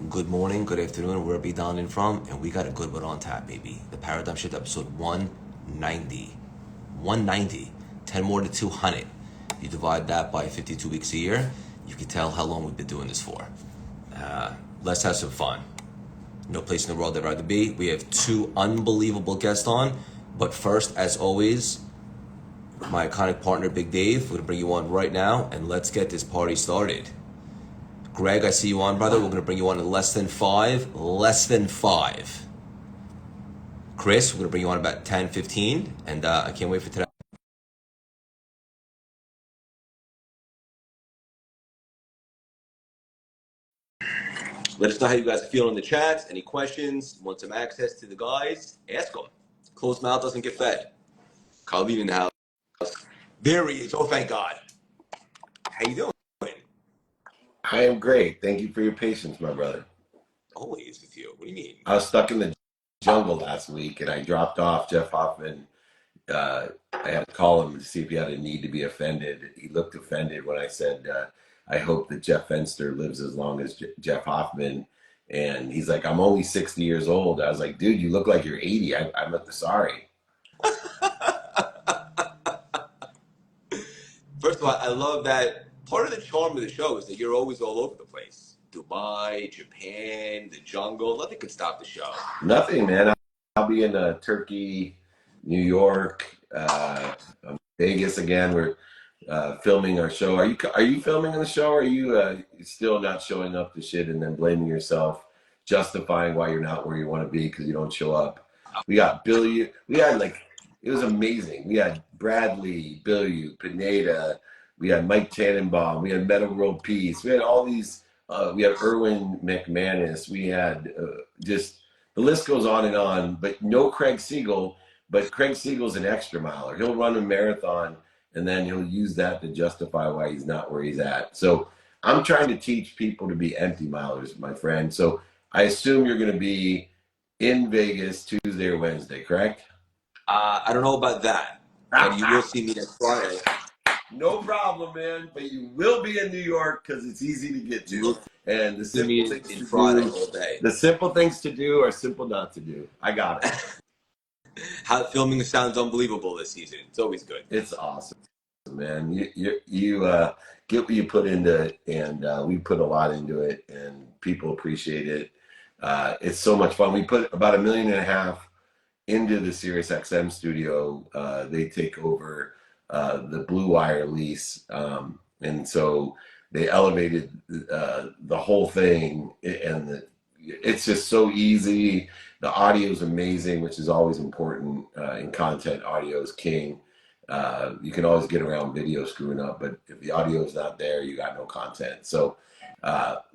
good morning, good afternoon, wherever you're dialing in from, and we got a good one on tap, baby. The Paradigm Shift episode 190. 190. 10 more to 200. You divide that by 52 weeks a year, you can tell how long we've been doing this for. Let's have some fun. No place in the world I'd rather be. We have two unbelievable guests on, but first, as always, my iconic partner, Big Dave, we're going to bring you on right now, and let's get this party started. Greg, I see you on, brother. We're going to bring you on in less than five. Chris, we're going to bring you on about 10, 15, and I can't wait for today. Let us know how you guys are feeling in the chats. Any questions? Want some access to the guys? Ask them. Closed mouth doesn't get fed. Calvin in the house. There he is. Oh, thank God. How you doing? I am great. Thank you for your patience, my brother. Always with you. What do you mean? I was stuck in the jungle last week, and I dropped off Jeff Hoffman. I had to call him to see if he had a need to be offended. He looked offended when I said, I hope that Jeff Fenster lives as long as Jeff Hoffman. And he's like, I'm only 60 years old. I was like, dude, you look like you're 80. I'm sorry. First of all, I love that part of the charm of the show is that you're always all over the place. Dubai, Japan, the jungle. Nothing could stop the show. Nothing, man. I'll be in Turkey, New York, Vegas again. We're filming our show. Are you filming the show, or are you still not showing up to shit and then blaming yourself, justifying why you're not where you want to be because you don't show up? We got Billy. We had it was amazing. We had Bradley, Billy, Pineda. We had Mike Tannenbaum. We had Meta World Peace. We had all these. We had Erwin McManus. We had just the list goes on, but no Craig Siegel. But Craig Siegel's an extra miler. He'll run a marathon, and then he'll use that to justify why he's not where he's at. So I'm trying to teach people to be empty milers, my friend. So I assume you're going to be in Vegas Tuesday or Wednesday, correct? I don't know about that, but you will see me next Friday. No problem, man. But you will be in New York because it's easy to get to. And the simple things to Friday do, all day. The simple things to do are simple not to do. I got it. How filming sounds unbelievable this season. It's always good. It's awesome, man. You get what you put into it, and we put a lot into it, and people appreciate it. It's so much fun. We put about $1.5 million into the SiriusXM studio. They take over the Blue Wire lease, and so they elevated the whole thing, and it's just so easy. The audio is amazing, which is always important in content. Audio is king. You can always get around video screwing up, but if the audio is not there, you got no content. So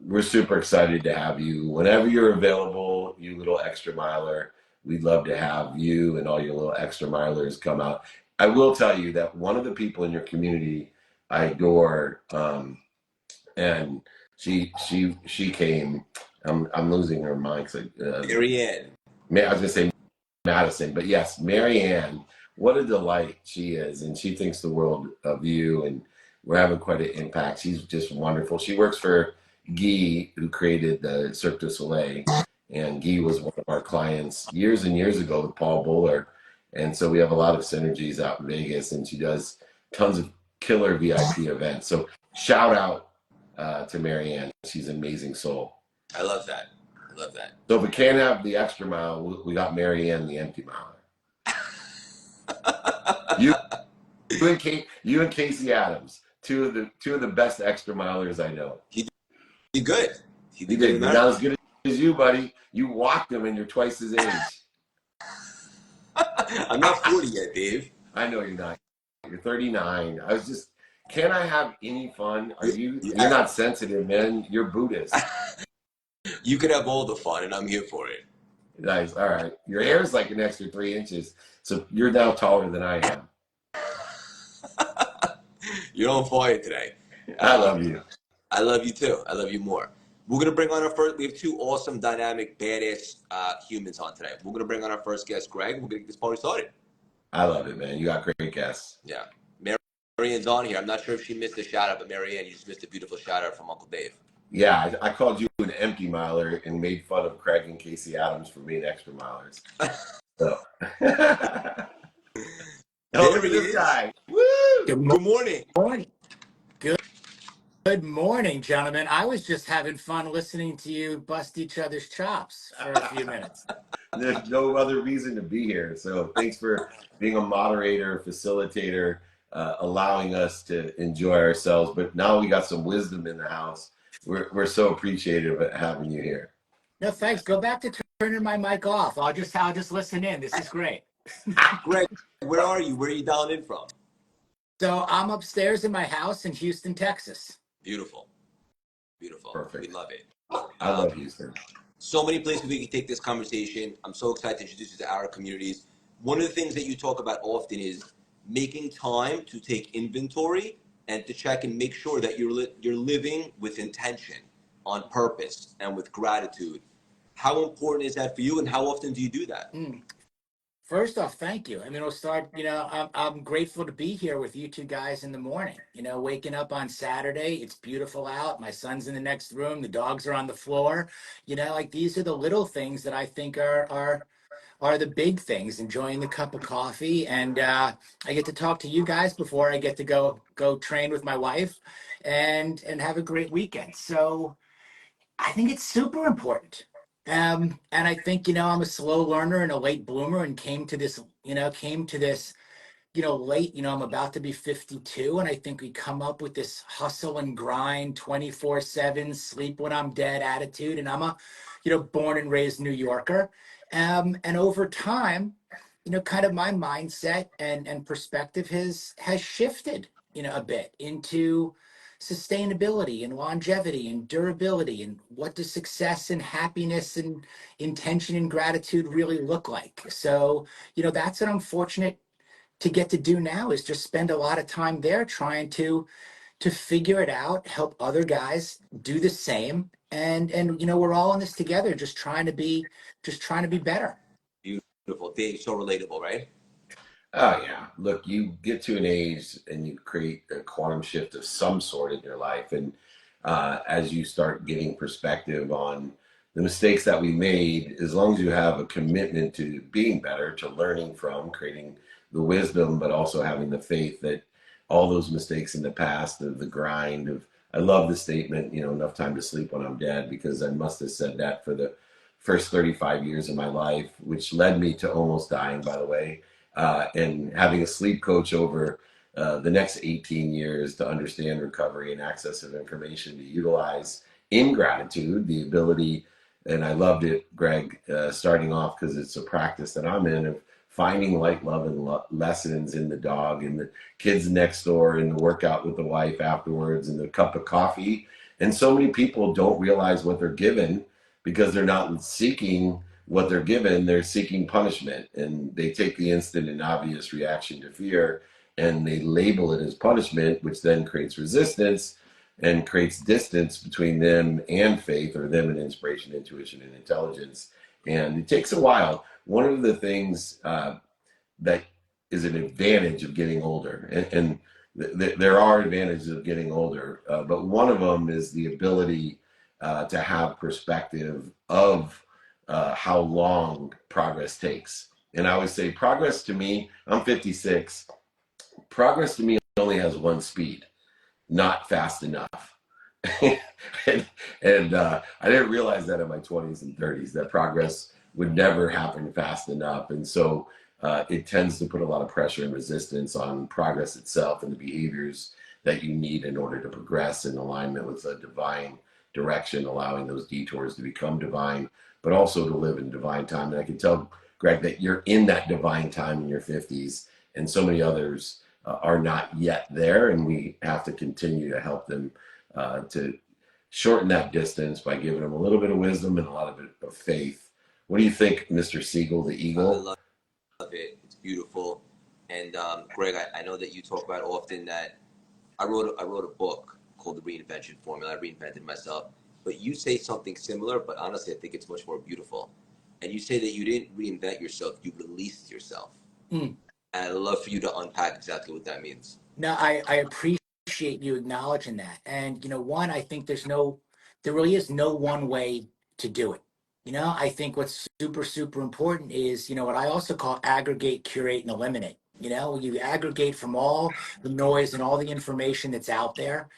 we're super excited to have you whenever you're available, you little extra miler. We'd love to have you and all your little extra milers come out. I will tell you that one of the people in your community I adore, and she came. I'm losing her mind. Marianne. I was gonna say Madison, but yes, Marianne. What a delight she is, and she thinks the world of you, and we're having quite an impact. She's just wonderful. She works for Guy, who created the Cirque du Soleil, and Guy was one of our clients years and years ago with Paul Bowler, and so we have a lot of synergies out in Vegas, and she does tons of killer VIP events. So shout out to Marianne. She's an amazing soul. I love that. So if we can't have the extra mile, we got Marianne, the empty miler. You and Casey Adams, two of the best extra milers I know. He did good. He did not as good as you, buddy. You walked him, and you're twice his age. I'm not 40 yet, Dave. I know you're not. You're 39. I was just, can I have any fun? You're not sensitive, man. You're Buddhist. You can have all the fun, and I'm here for it. Nice. All right. Your hair is like an extra 3 inches, so you're now taller than I am. You're on fire today. I love you. I love you too. I love you more. We're going to bring on our first, we have two awesome, dynamic, badass humans on today. We're going to bring on our first guest, Greg. We're going to get this party started. I love it, man. You got great guests. Yeah. Marianne's on here. I'm not sure if she missed a shout out, but Marianne, you just missed a beautiful shout out from Uncle Dave. Yeah, I called you an empty miler and made fun of Craig and Casey Adams for being extra milers. So, oh, There look at he this is. guy. Woo! Good morning. Morning. Good morning, gentlemen. I was just having fun listening to you bust each other's chops for a few minutes. There's no other reason to be here. So thanks for being a moderator, facilitator, allowing us to enjoy ourselves. But now we got some wisdom in the house. We're so appreciative of having you here. No, thanks. Go back to turning my mic off. I'll just listen in. This is great. Greg, where are you? Where are you dialing in from? So I'm upstairs in my house in Houston, Texas. Beautiful. Beautiful. Perfect. We love it. I love Houston. So many places we can take this conversation. I'm so excited to introduce you to our communities. One of the things that you talk about often is making time to take inventory and to check and make sure that you're living with intention, on purpose, and with gratitude. How important is that for you, and how often do you do that? First off, thank you. I mean, I'll start, I'm grateful to be here with you two guys in the morning. Waking up on Saturday, it's beautiful out. My son's in the next room. The dogs are on the floor. Like these are the little things that I think are the big things. Enjoying the cup of coffee, and I get to talk to you guys before I get to go train with my wife, and have a great weekend. So I think it's super important. And I think, I'm a slow learner and a late bloomer, and came to this late. I'm about to be 52, and I think we come up with this hustle and grind 24/7, sleep when I'm dead attitude. And I'm a, born and raised New Yorker. And over time, kind of my mindset and perspective has shifted, a bit into sustainability and longevity and durability, and what does success and happiness and intention and gratitude really look like. So, that's what I'm fortunate to get to do now, is just spend a lot of time there trying to figure it out, help other guys do the same. And we're all in this together, just trying to be better. Beautiful. Dave, so relatable, right? Oh yeah. Look, you get to an age and you create a quantum shift of some sort in your life. And as you start getting perspective on the mistakes that we made, as long as you have a commitment to being better, to learning from, creating the wisdom, but also having the faith that all those mistakes in the past, of the grind of, I love the statement, enough time to sleep when I'm dead, because I must have said that for the first 35 years of my life, which led me to almost dying, by the way, and having a sleep coach over the next 18 years to understand recovery and access of information to utilize in gratitude, the ability. And I loved it, Greg, starting off, because it's a practice that I'm in, of finding light, love, and lessons in the dog, and the kids next door, and the workout with the wife afterwards, and the cup of coffee. And so many people don't realize what they're given, because they're not seeking what they're given, they're seeking punishment. And they take the instant and obvious reaction to fear and they label it as punishment, which then creates resistance and creates distance between them and faith, or them and inspiration, intuition, and intelligence. And it takes a while. One of the things that is an advantage of getting older, and there are advantages of getting older, but one of them is the ability to have perspective of how long progress takes. And I always say progress to me, I'm 56, progress to me only has one speed: not fast enough. and I didn't realize that in my 20s and 30s, that progress would never happen fast enough. And so it tends to put a lot of pressure and resistance on progress itself and the behaviors that you need in order to progress in alignment with a divine direction, allowing those detours to become divine, but also to live in divine time. And I can tell, Greg, that you're in that divine time in your 50s, and so many others are not yet there, and we have to continue to help them to shorten that distance by giving them a little bit of wisdom and a lot of faith. What do you think, Mr. Siegel, the Eagle? I love it. It's beautiful. And Greg, I know that you talk about often that I wrote a book called The Reinvention Formula. I reinvented myself. But you say something similar, but honestly, I think it's much more beautiful. And you say that you didn't reinvent yourself, you released yourself. And I'd love for you to unpack exactly what that means. No, I appreciate you acknowledging that. And one, I think there's no There really is no one way to do it. You know, I think what's super, super important is, you know, what I also call aggregate, curate, and eliminate. You know, you aggregate from all the noise and all the information that's out there.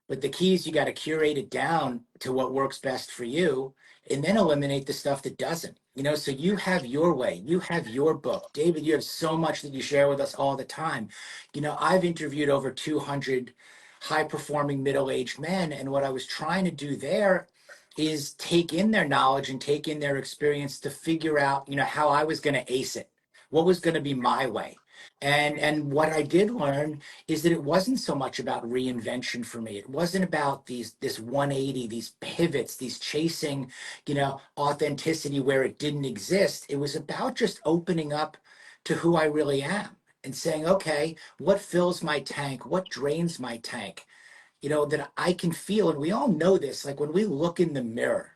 But the key is you got to curate it down to what works best for you and then eliminate the stuff that doesn't. You know, so you have your way, you have your book. David, you have so much that you share with us all the time. You know, I've interviewed over 200 high performing middle aged men. And what I was trying to do there is take in their knowledge and take in their experience to figure out, you know, how I was going to ace it, what was going to be my way. And what I did learn is that it wasn't so much about reinvention for me. It wasn't about this 180, these pivots, these chasing, you know, authenticity where it didn't exist. It was about just opening up to who I really am and saying, okay, what fills my tank? What drains my tank? You know, that I can feel, and we all know this, like when we look in the mirror,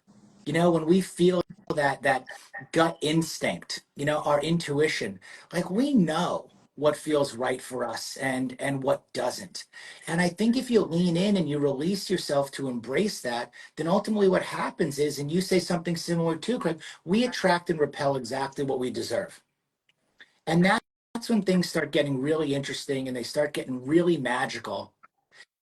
you know, when we feel that gut instinct, you know, our intuition, like we know what feels right for us and what doesn't. And I think if you lean in and you release yourself to embrace that, then ultimately what happens is, and you say something similar too, Craig, we attract and repel exactly what we deserve. And that's when things start getting really interesting and they start getting really magical,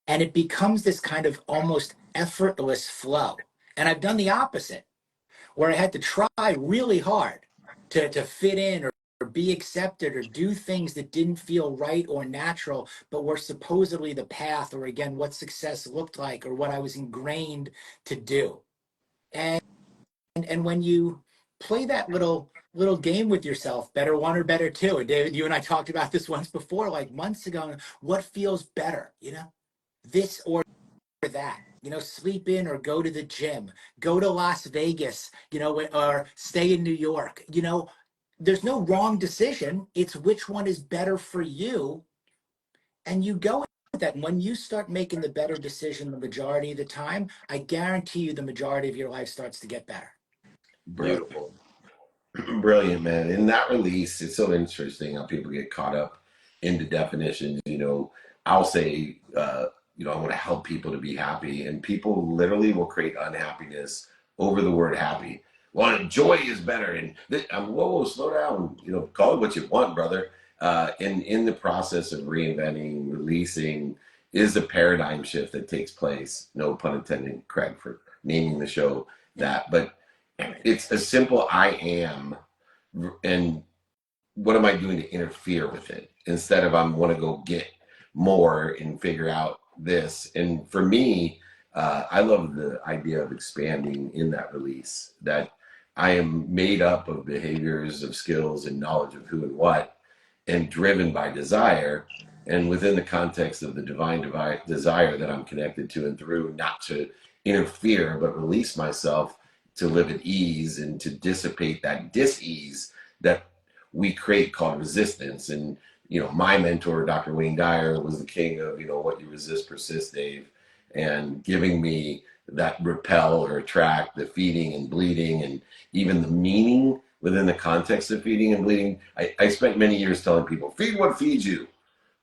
and it becomes this kind of almost effortless flow. And I've done the opposite, where I had to try really hard to fit in or be accepted or do things that didn't feel right or natural, but were supposedly the path, or again, what success looked like or what I was ingrained to do. And when you play that little game with yourself, better one or better two, and David, you and I talked about this once before, like months ago, what feels better, you know, this or that, you know, sleep in or go to the gym, go to Las Vegas, you know, or stay in New York. You know, there's no wrong decision. It's which one is better for you. And you go with that. And when you start making the better decision the majority of the time, I guarantee you the majority of your life starts to get better. Beautiful. Brilliant, man. In that release, it's so interesting how people get caught up into definitions. You know, I'll say, you know, I want to help people to be happy, and people literally will create unhappiness over the word happy. Well, joy is better. And whoa, slow down. You know, call it what you want, brother. And in the process of reinventing, releasing, is a paradigm shift that takes place. No pun intended, Craig, for naming the show that, but it's a simple I am, and what am I doing to interfere with it instead of I want to go get more and figure out this. And for me, I love the idea of expanding in that release, that I am made up of behaviors, of skills, and knowledge of who and what, and driven by desire. And within the context of the divine desire that I'm connected to and through, not to interfere, but release myself to live at ease and to dissipate that dis-ease that we create called resistance. And, you know, my mentor, Dr. Wayne Dyer, was the king of, you know, what you resist persists, Dave, and giving me that repel or attract, the feeding and bleeding, and even the meaning within the context of feeding and bleeding. I spent many years telling people, feed what feeds you.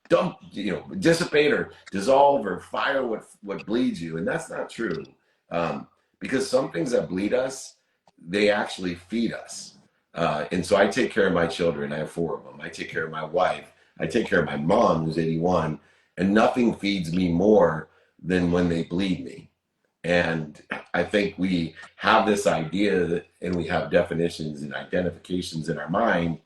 Don't, you know, dissipate or dissolve or fire what bleeds you. And that's not true. Because some things that bleed us, they actually feed us. And so I take care of my children. I have 4 of them. I take care of my wife. I take care of my mom, who's 81. And nothing feeds me more than when they bleed me. And I think we have this idea that, and we have definitions and identifications in our mind,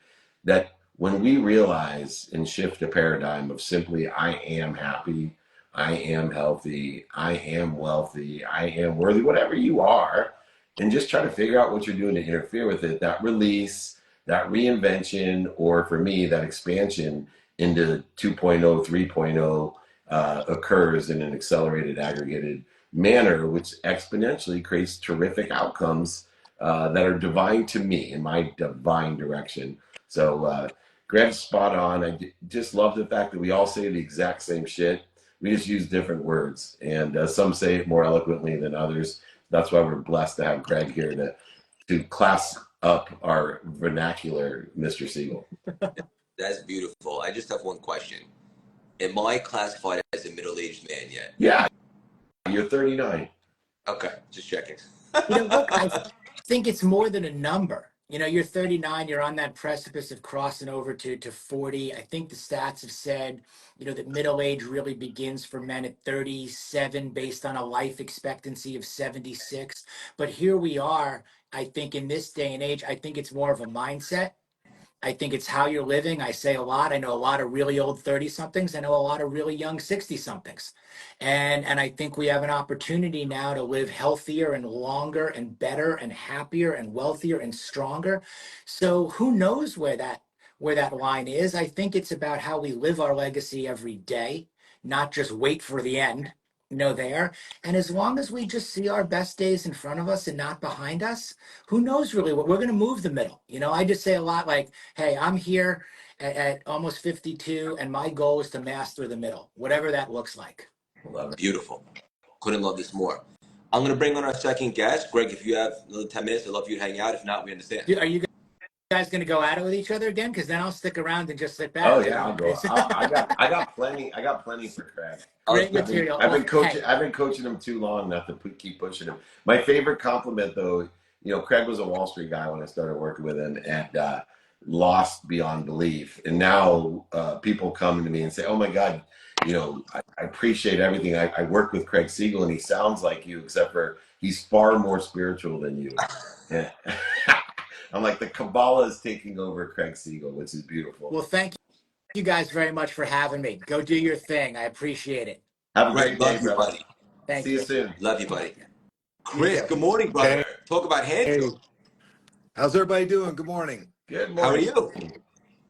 that when we realize and shift a paradigm of simply, I am happy, I am healthy, I am wealthy, I am worthy, whatever you are, and just try to figure out what you're doing to interfere with it, that release, that reinvention, or for me, that expansion into 2.0, 3.0 occurs in an accelerated, aggregated manner, which exponentially creates terrific outcomes that are divine to me in my divine direction. So Greg's spot on. I just love the fact that we all say the exact same shit. We just use different words, and some say it more eloquently than others. That's why we're blessed to have Greg here to class up our vernacular, Mr. Siegel. That's beautiful. I just have one question. Am I classified as a middle-aged man yet? Yeah, you're 39. Okay, just checking. Look, I think it's more than a number. You're 39, you're on that precipice of crossing over to 40. I think the stats have said, that middle age really begins for men at 37 based on a life expectancy of 76. But here we are, I think in this day and age, I think it's more of a mindset. I think it's how you're living. I say a lot. I know a lot of really old 30 somethings. I know a lot of really young 60 somethings. And I think we have an opportunity now to live healthier and longer and better and happier and wealthier and stronger. So who knows where that line is? I think it's about how we live our legacy every day, not just wait for the end. There. And as long as we just see our best days in front of us and not behind us, who knows really what we're going to move the middle. I just say a lot like, hey, I'm here at almost 52, and my goal is to master the middle, whatever that looks like. Love it. Beautiful. Couldn't love this more. I'm going to bring on our second guest. Greg, if you have another 10 minutes, I'd love you to hang out. If not, we understand. Are you guys going to go at it with each other again? Because then I'll stick around and just sit back. Oh yeah, I'll go. I got plenty. I got plenty for Craig. Great material. I've been coaching. I've been coaching him too long not to keep pushing him. My favorite compliment, though, Craig was a Wall Street guy when I started working with him, and lost beyond belief. And now people come to me and say, "Oh my God, I appreciate everything. I work with Craig Siegel, and he sounds like you, except for he's far more spiritual than you." Yeah. I'm like, the Kabbalah is taking over Craig Siegel, which is beautiful. Well, thank you guys very much for having me. Go do your thing. I appreciate it. Have a great day, you, buddy. See you soon. Love you, buddy. Chris, good morning, brother. Hey. Talk about hand tools. How's everybody doing? Good morning. Good morning. How are you?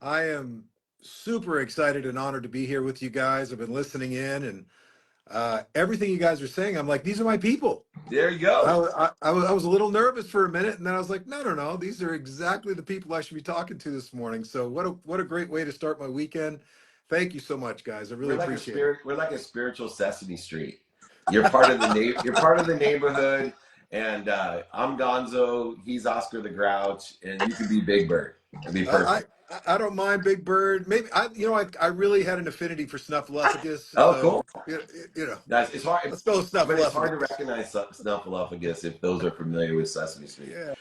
I am super excited and honored to be here with you guys. I've been listening in, and everything you guys are saying, I'm like, these are my people. There you go. I was a little nervous for a minute, and then I was like, no, these are exactly the people I should be talking to this morning. So what a great way to start my weekend. Thank you so much, guys. I really appreciate it. We're like a spiritual Sesame Street. You're part of the you're part of the neighborhood, and I'm Gonzo. He's Oscar the Grouch, and you can be Big Bird. It'd be perfect. I don't mind Big Bird. Maybe I really had an affinity for Snuffleupagus. Oh, cool. It's hard. Let's go with Snuffleupagus. But it's hard to recognize Snuffleupagus if those are familiar with Sesame Street. Yeah.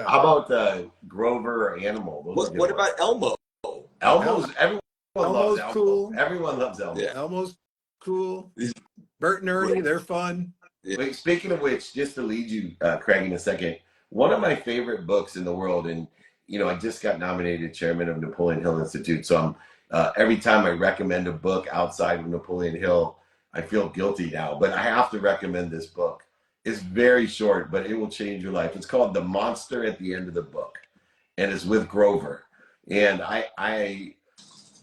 How about Grover or Animal? What about Elmo? Elmo's everyone loves Elmo. Cool. Everyone loves Elmo. Yeah. Elmo's cool. Bert and Ernie, they're fun. Yeah. Wait, speaking of which, just to lead you, Craig, in a second, one of my favorite books in the world, and I just got nominated chairman of Napoleon Hill Institute. So every time I recommend a book outside of Napoleon Hill, I feel guilty now. But I have to recommend this book. It's very short, but it will change your life. It's called The Monster at the End of the Book, and it's with Grover. And I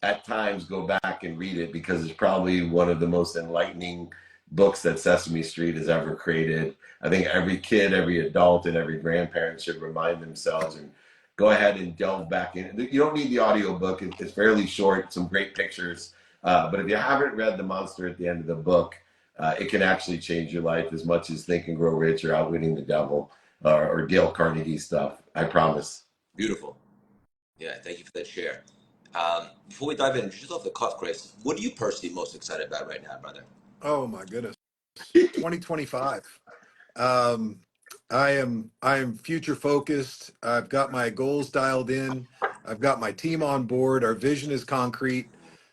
at times go back and read it because it's probably one of the most enlightening books that Sesame Street has ever created. I think every kid, every adult, and every grandparent should remind themselves and go ahead and delve back in. You don't need the audiobook. It's fairly short, some great pictures. But if you haven't read The Monster at the End of the Book, it can actually change your life as much as Think and Grow Rich or Outwitting the Devil or Dale Carnegie stuff. I promise. Beautiful. Yeah, thank you for that share. Before we dive in, just off the cuff, Chris, what are you personally most excited about right now, brother? Oh my goodness. 2025. I am future focused. I've got my goals dialed in. I've got my team on board. Our vision is concrete.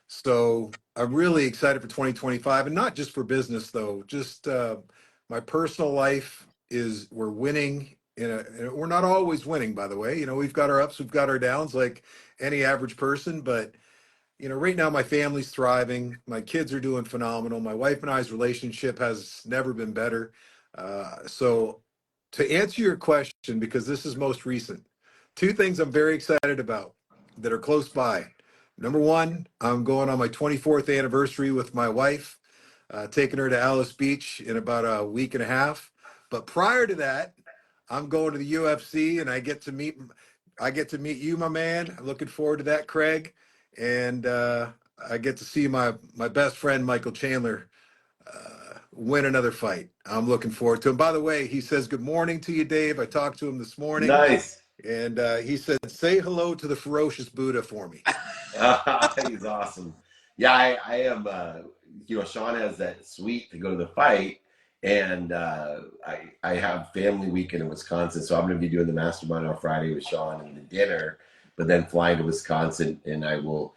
So I'm really excited for 2025, and not just for business though. Just my personal life we're winning. We're not always winning, by the way. We've got our ups, we've got our downs, like any average person. But right now my family's thriving. My kids are doing phenomenal. My wife and I's relationship has never been better. So to answer your question, because this is most recent, two things I'm very excited about that are close by. Number one, I'm going on my 24th anniversary with my wife, taking her to Alice Beach in about a week and a half. But prior to that, I'm going to the UFC, and I get to meet you, my man. I'm looking forward to that, Craig. And I get to see my best friend, Michael Chandler, win another fight. I'm looking forward to him. By the way, he says good morning to you, Dave. I talked to him this morning. Nice. And he said, say hello to the ferocious Buddha for me. He's awesome. Yeah, I am, Sean has that suite to go to the fight. And I have family weekend in Wisconsin, so I'm going to be doing the mastermind on Friday with Sean and the dinner, but then flying to Wisconsin, and I will.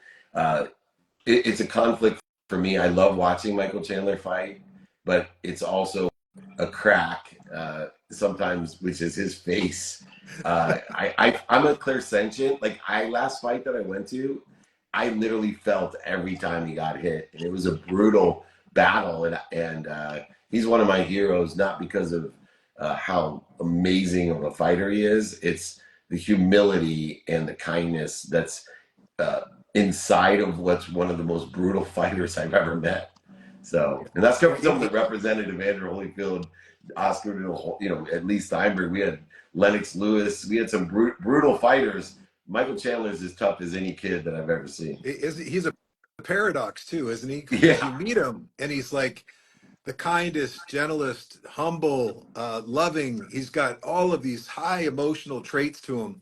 It's a conflict for me. I love watching Michael Chandler fight, but it's also a crack sometimes, which is his face. I'm a clairsentient. Like last fight that I went to, I literally felt every time he got hit, and it was a brutal battle. And he's one of my heroes, not because of how amazing of a fighter he is. It's the humility and the kindness that's uh, inside of what's one of the most brutal fighters I've ever met. So, and that's coming from someone that represented Evander Holyfield, Oscar, at least Steinberg. We had Lennox Lewis. We had some brutal fighters. Michael Chandler is as tough as any kid that I've ever seen. He's a paradox too, isn't he? Yeah. You meet him and he's like the kindest, gentlest, humble, loving. He's got all of these high emotional traits to him.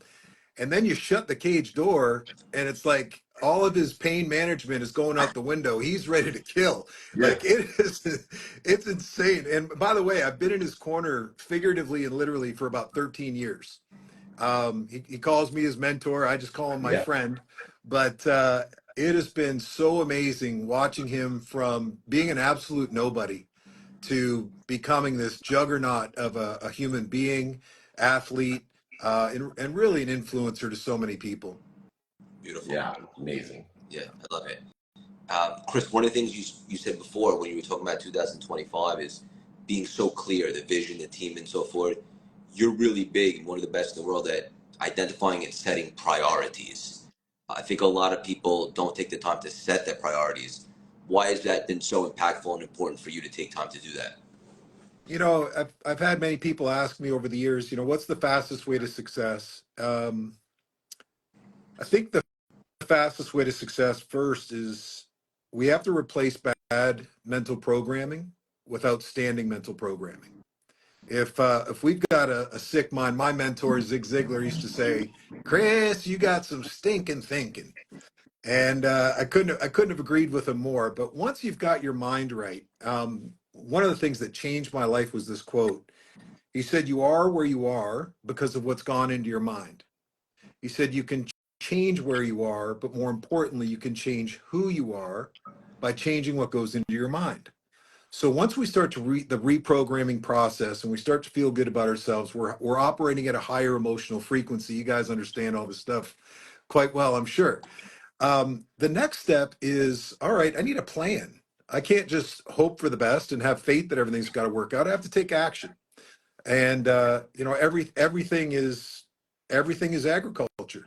And then you shut the cage door and it's like all of his pain management is going out the window. He's ready to kill. Yeah. Like it's insane. And by the way, I've been in his corner figuratively and literally for about 13 years. He calls me his mentor. I just call him my friend. But it has been so amazing watching him from being an absolute nobody to becoming this juggernaut of a human being, athlete, and really an influencer to so many people. Beautiful. Yeah, amazing. Yeah, I love it. Chris, one of the things you said before when you were talking about 2025 is being so clear, the vision, the team, and so forth. You're really big, one of the best in the world at identifying and setting priorities. I think a lot of people don't take the time to set their priorities. Why has that been so impactful and important for you to take time to do that? You know, I've had many people ask me over the years, what's the fastest way to success? I think the fastest way to success first is we have to replace bad mental programming with outstanding mental programming. If we've got a sick mind, my mentor Zig Ziglar used to say, "Chris, you got some stinking thinking," and I couldn't have agreed with him more. But once you've got your mind right, one of the things that changed my life was this quote. He said, "You are where you are because of what's gone into your mind." He said, "You can change where you are, but more importantly, you can change who you are by changing what goes into your mind." So once we start to the reprogramming process and we start to feel good about ourselves, we're operating at a higher emotional frequency. You guys understand all this stuff quite well, I'm sure. The next step is, all right, I need a plan. I can't just hope for the best and have faith that everything's got to work out. I have to take action. And everything is agriculture.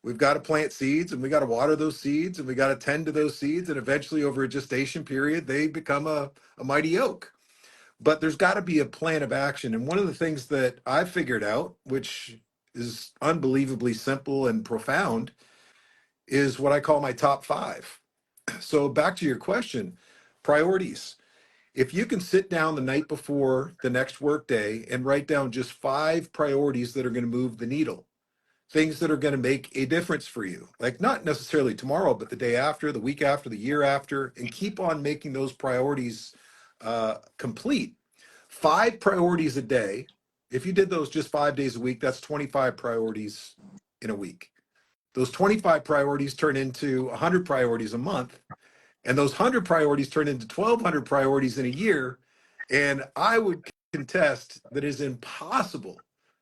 We've got to plant seeds and we got to water those seeds and we got to tend to those seeds. And eventually over a gestation period, they become a mighty oak. But there's got to be a plan of action. And one of the things that I've figured out, which is unbelievably simple and profound, is what I call my top 5. So back to your question, priorities. If you can sit down the night before the next work day and write down just 5 priorities that are going to move the needle, things that are going to make a difference for you, like not necessarily tomorrow, but the day after, the week after, the year after, and keep on making those priorities complete. 5 priorities a day. If you did those just 5 days a week, that's 25 priorities in a week. Those 25 priorities turn into 100 priorities a month. And those 100 priorities turn into 1,200 priorities in a year. And I would contest that it is impossible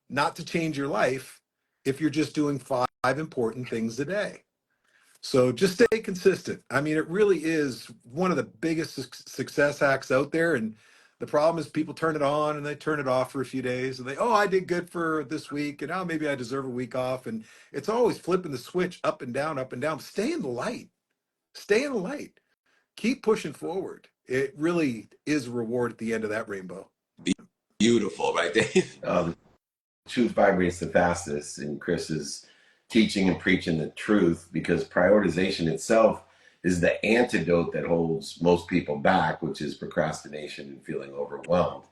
not to change your life if you're just doing 5 important things a day. So just stay consistent. I mean, it really is one of the biggest success hacks out there. And the problem is people turn it on and they turn it off for a few days and I did good for this week. And maybe I deserve a week off. And it's always flipping the switch up and down, up and down. Stay in the light. Stay in the light. Keep pushing forward. It really is a reward at the end of that rainbow. Beautiful, right there. Truth vibrates the fastest, and Chris is teaching and preaching the truth, because prioritization itself is the antidote that holds most people back, which is procrastination and feeling overwhelmed.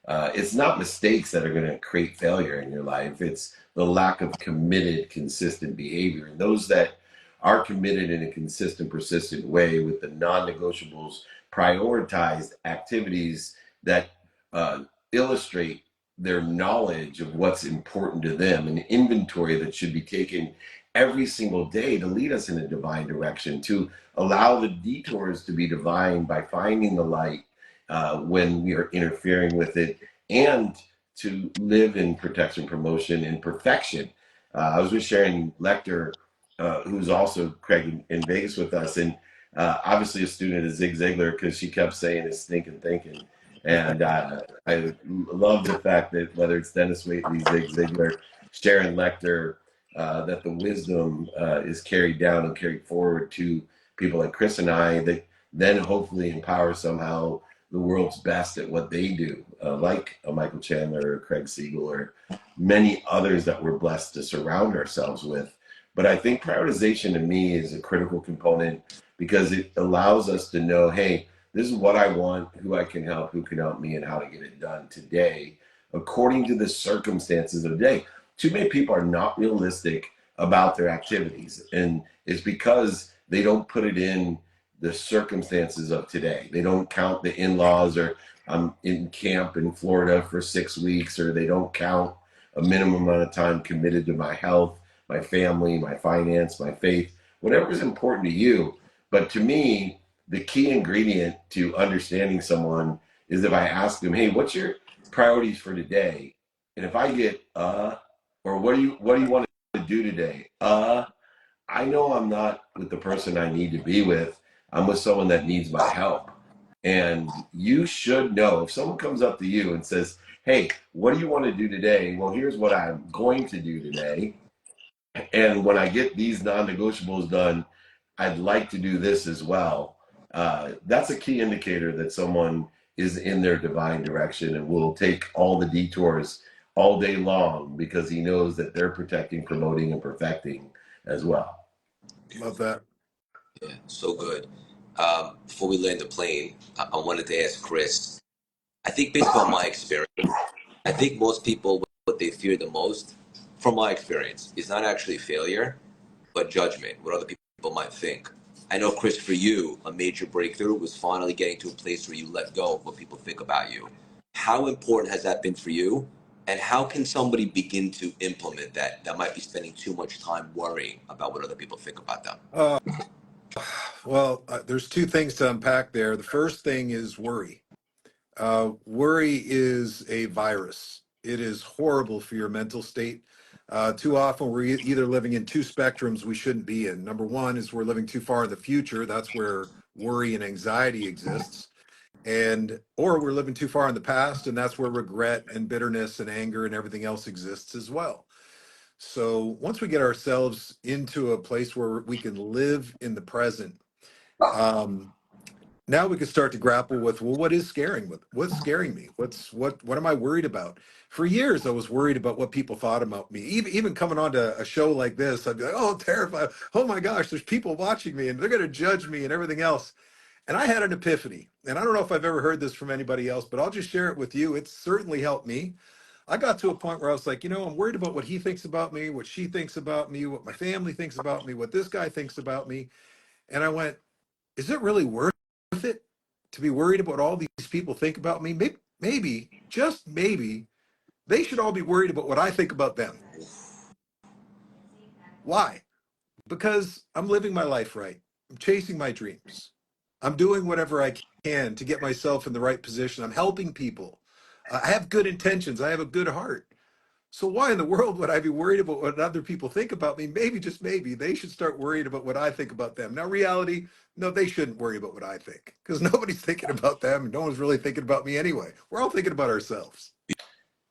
It's not mistakes that are going to create failure in your life. It's the lack of committed, consistent behavior. And those that are committed in a consistent, persistent way with the non-negotiables, prioritized activities that illustrate their knowledge of what's important to them, an inventory that should be taken every single day to lead us in a divine direction, to allow the detours to be divine by finding the light when we are interfering with it, and to live in protection, promotion, and perfection. I was with Sharon Lecter, who's also Craig in Vegas with us, and obviously a student of Zig Ziglar, because she kept saying his stinking thinking. And I love the fact that whether it's Dennis Waitley, Zig Ziglar, Sharon Lecter, that the wisdom is carried down and carried forward to people like Chris and I, that then hopefully empower somehow the world's best at what they do, like a Michael Chandler or Craig Siegel or many others that we're blessed to surround ourselves with. But I think prioritization to me is a critical component, because it allows us to know, hey, this is what I want, who I can help, who can help me, and how to get it done today according to the circumstances of the day. Too many people are not realistic about their activities, and it's because they don't put it in the circumstances of today. They don't count the in-laws, or I'm in camp in Florida for 6 weeks, or they don't count a minimum amount of time committed to my health, my family, my finance, my faith, whatever is important to you. But to me, the key ingredient to understanding someone is if I ask them, hey, what's your priorities for today? And if I get or what do you want to do today? I know I'm not with the person I need to be with. I'm with someone that needs my help. And you should know, if someone comes up to you and says, hey, what do you want to do today? Well, here's what I'm going to do today. And when I get these non-negotiables done, I'd like to do this as well. That's a key indicator that someone is in their divine direction and will take all the detours all day long, because he knows that they're protecting, promoting, and perfecting as well. Love that. Yeah, so good. Before we land the plane, I wanted to ask Chris. I think based on my experience, I think most people, what they fear the most, from my experience, is not actually failure, but judgment, what other people might think. I know, Chris, for you, a major breakthrough was finally getting to a place where you let go of what people think about you. How important has that been for you? And how can somebody begin to implement that might be spending too much time worrying about what other people think about them? Well, there's two things to unpack there. The first thing is worry. Worry is a virus. It is horrible for your mental state. Too often we're either living in two spectrums we shouldn't be in. Number one is we're living too far in the future. That's where worry and anxiety exists. Or we're living too far in the past, and that's where regret and bitterness and anger and everything else exists as well. So once we get ourselves into a place where we can live in the present, now we can start to grapple with, well, what's scaring me? What am I worried about? For years, I was worried about what people thought about me. Even coming on to a show like this, I'd be like, oh, terrified. Oh my gosh, there's people watching me and they're going to judge me and everything else. And I had an epiphany. And I don't know if I've ever heard this from anybody else, but I'll just share it with you. It's certainly helped me. I got to a point where I was like, I'm worried about what he thinks about me, what she thinks about me, what my family thinks about me, what this guy thinks about me. And I went, is it really worth it to be worried about what all these people think about me? Maybe, just maybe, they should all be worried about what I think about them. Why? Because I'm living my life right. I'm chasing my dreams. I'm doing whatever I can to get myself in the right position. I'm helping people. I have good intentions. I have a good heart. So why in the world would I be worried about what other people think about me? Maybe, just maybe, they should start worrying about what I think about them. Now, reality, no, they shouldn't worry about what I think, because nobody's thinking about them, and no one's really thinking about me anyway. We're all thinking about ourselves.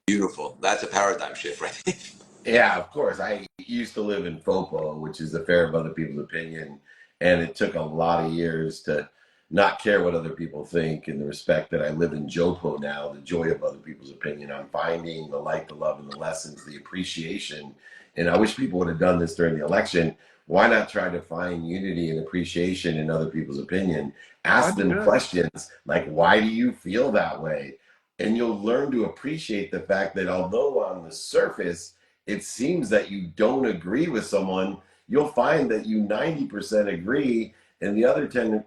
Beautiful. That's a paradigm shift, right? Yeah, of course. I used to live in FOPO, which is the fear of other people's opinion. And it took a lot of years to not care what other people think, and the respect that I live in JOPO now, the joy of other people's opinion. I'm finding the light, the love, and the lessons, the appreciation. And I wish people would have done this during the election. Why not try to find unity and appreciation in other people's opinion? Ask them questions like, why do you feel that way? And you'll learn to appreciate the fact that although on the surface, it seems that you don't agree with someone, you'll find that you 90% agree, and the other 10%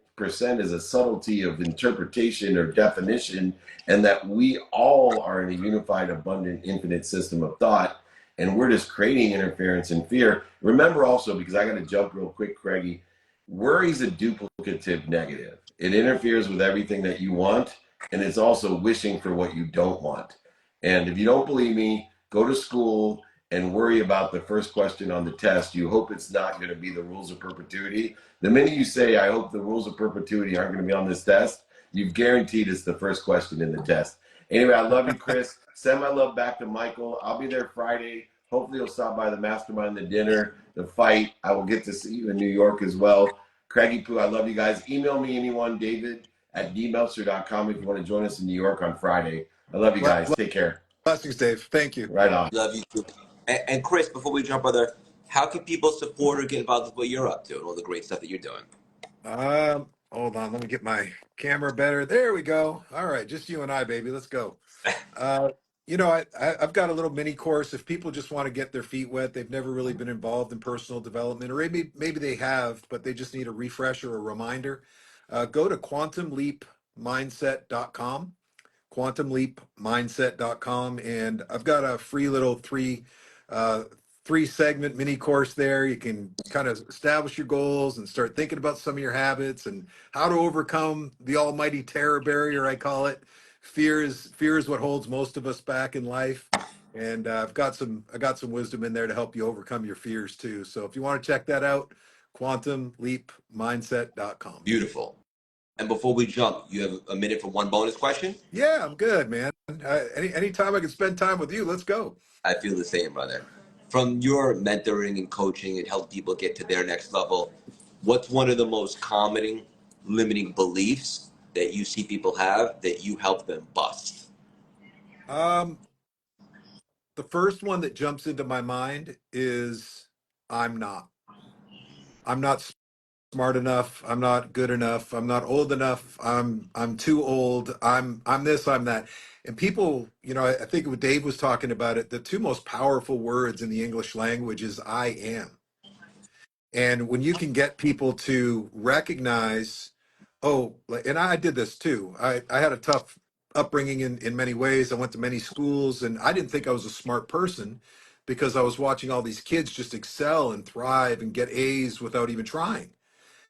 is a subtlety of interpretation or definition, and that we all are in a unified, abundant, infinite system of thought, and we're just creating interference and fear. Remember also, because I got to jump real quick, Craigie, worry is a duplicative negative. It interferes with everything that you want, and it's also wishing for what you don't want. And if you don't believe me, go to school and worry about the first question on the test. You hope it's not going to be the rules of perpetuity. The minute you say, I hope the rules of perpetuity aren't going to be on this test, you've guaranteed it's the first question in the test. Anyway, I love you, Chris. Send my love back to Michael. I'll be there Friday. Hopefully you'll stop by the mastermind, the dinner, the fight. I will get to see you in New York as well. Craigie Poo, I love you guys. Email me anyone, david@dmeltzer.com, if you want to join us in New York on Friday. I love you guys. Take care. Blessings, Dave. Thank you. Right on. Love you too. And Chris, before we jump, brother, how can people support or get involved with what you're up to and all the great stuff that you're doing? Hold on. Let me get my camera better. There we go. All right. Just you and I, baby. Let's go. I've got a little mini course. If people just want to get their feet wet, they've never really been involved in personal development, or maybe they have, but they just need a refresher or a reminder. Go to quantumleapmindset.com, quantumleapmindset.com, and I've got a free little three segment mini course there. You can kind of establish your goals and start thinking about some of your habits and how to overcome the almighty terror barrier, I call it. Fear is what holds most of us back in life. And I got some wisdom in there to help you overcome your fears too. So if you want to check that out, quantumleapmindset.com. Beautiful. And before we jump, you have a minute for one bonus question? Yeah, I'm good, man. Anytime I can spend time with you, let's go. I feel the same, brother. From your mentoring and coaching and helping people get to their next level, what's one of the most common limiting beliefs that you see people have that you help them bust? The first one that jumps into my mind is I'm not smart enough. I'm not good enough. I'm not old enough. I'm too old. I'm this, I'm that. And people, I think what Dave was talking about it, the two most powerful words in the English language is I am. And when you can get people to recognize, and I did this too. I had a tough upbringing in many ways. I went to many schools, and I didn't think I was a smart person because I was watching all these kids just excel and thrive and get A's without even trying.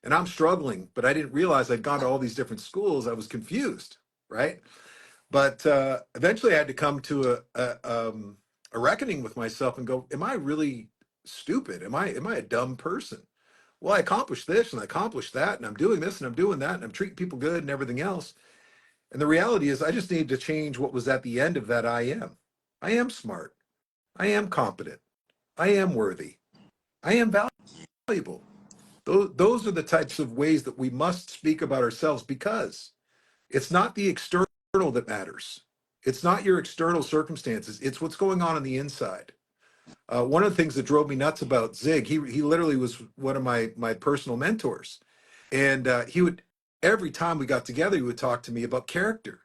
And I'm struggling, but I didn't realize I'd gone to all these different schools. I was confused, right? But eventually I had to come to a reckoning with myself and go, am I really stupid? Am I a dumb person? Well, I accomplished this and I accomplished that, and I'm doing this and I'm doing that, and I'm treating people good and everything else. And the reality is I just need to change what was at the end of that I am. I am smart. I am competent. I am worthy. I am valuable. Those are the types of ways that we must speak about ourselves, because it's not the external that matters. It's not your external circumstances. It's what's going on the inside. One of the things that drove me nuts about Zig, he literally was one of my personal mentors. And he would, every time we got together, he would talk to me about character.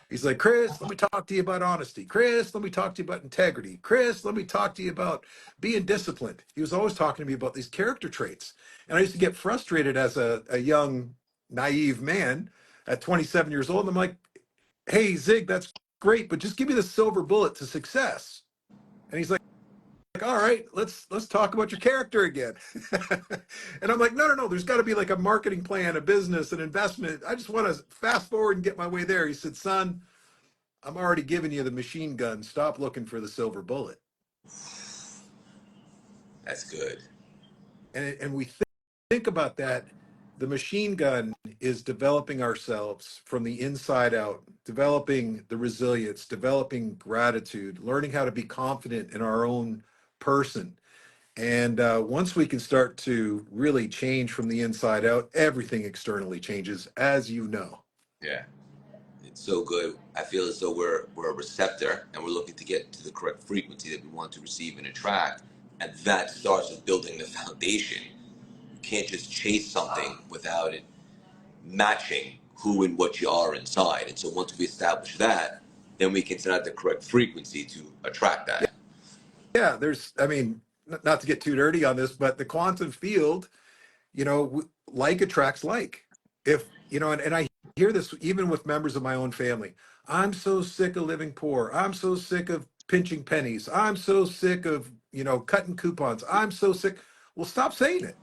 He's like, Chris, let me talk to you about honesty. Chris, let me talk to you about integrity. Chris, let me talk to you about being disciplined. He was always talking to me about these character traits. And I used to get frustrated as a young, naive man at 27 years old. And I'm like, hey, Zig, that's great, but just give me the silver bullet to success. And he's like, all right, let's talk about your character again. And I'm like, no, there's got to be like a marketing plan, a business, an investment. I just want to fast forward and get my way there. He said, son, I'm already giving you the machine gun. Stop looking for the silver bullet. That's good. And we think about that. The machine gun is developing ourselves from the inside out, developing the resilience, developing gratitude, learning how to be confident in our own person. And once we can start to really change from the inside out, everything externally changes, as you know. Yeah. It's so good. I feel as though we're a receptor and we're looking to get to the correct frequency that we want to receive and attract. And that starts with building the foundation. You can't just chase something without it matching who and what you are inside. And so once we establish that, then we can send out the correct frequency to attract that. Yeah, not to get too dirty on this, but the quantum field like attracts like. If, and I hear this even with members of my own family. I'm so sick of living poor. I'm so sick of pinching pennies. I'm so sick of, cutting coupons. I'm so sick. Well, stop saying it.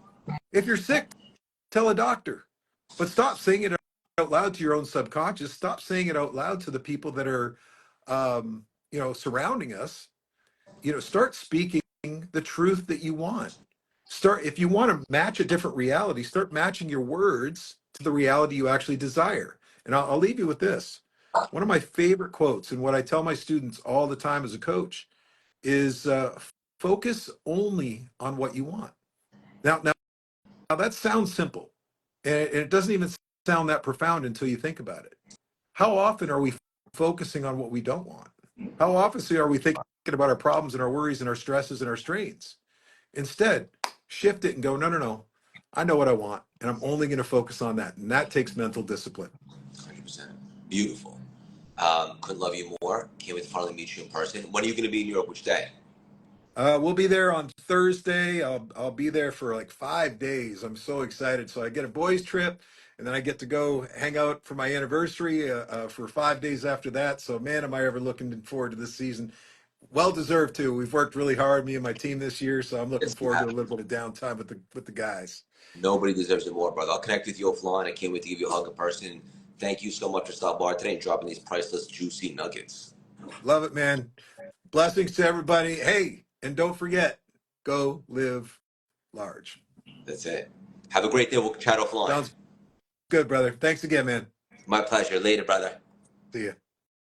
If you're sick, tell a doctor, but stop saying it out loud to your own subconscious. Stop saying it out loud to the people that are, surrounding us. Start speaking the truth that you want. If you want to match a different reality, start matching your words to the reality you actually desire. And I'll leave you with this. One of my favorite quotes, and what I tell my students all the time as a coach, is focus only on what you want. Now that sounds simple, and it doesn't even sound that profound until you think about it. How often are we focusing on what we don't want? How often are we thinking about our problems and our worries and our stresses and our strains? Instead, shift it and go, no, no, no. I know what I want, and I'm only going to focus on that. And that takes mental discipline. 100%. Beautiful. Couldn't love you more. Can't wait to finally meet you in person. When are you going to be in New York? Which day? We'll be there on Thursday. I'll be there for like 5 days. I'm so excited. So I get a boys trip, and then I get to go hang out for my anniversary for 5 days after that. So man, am I ever looking forward to this season. Well deserved too. We've worked really hard, me and my team this year. So I'm looking Yes, you forward to a have. little bit of downtime with the guys. Nobody deserves it more, brother. I'll connect with you offline. I can't wait to give you a hug in person. Thank you so much for stopping by today and dropping these priceless, juicy nuggets. Love it, man. Blessings to everybody. Hey, and don't forget, go live large. That's it. Have a great day. We'll chat offline. Sounds good, brother. Thanks again, man. My pleasure. Later, brother. See ya.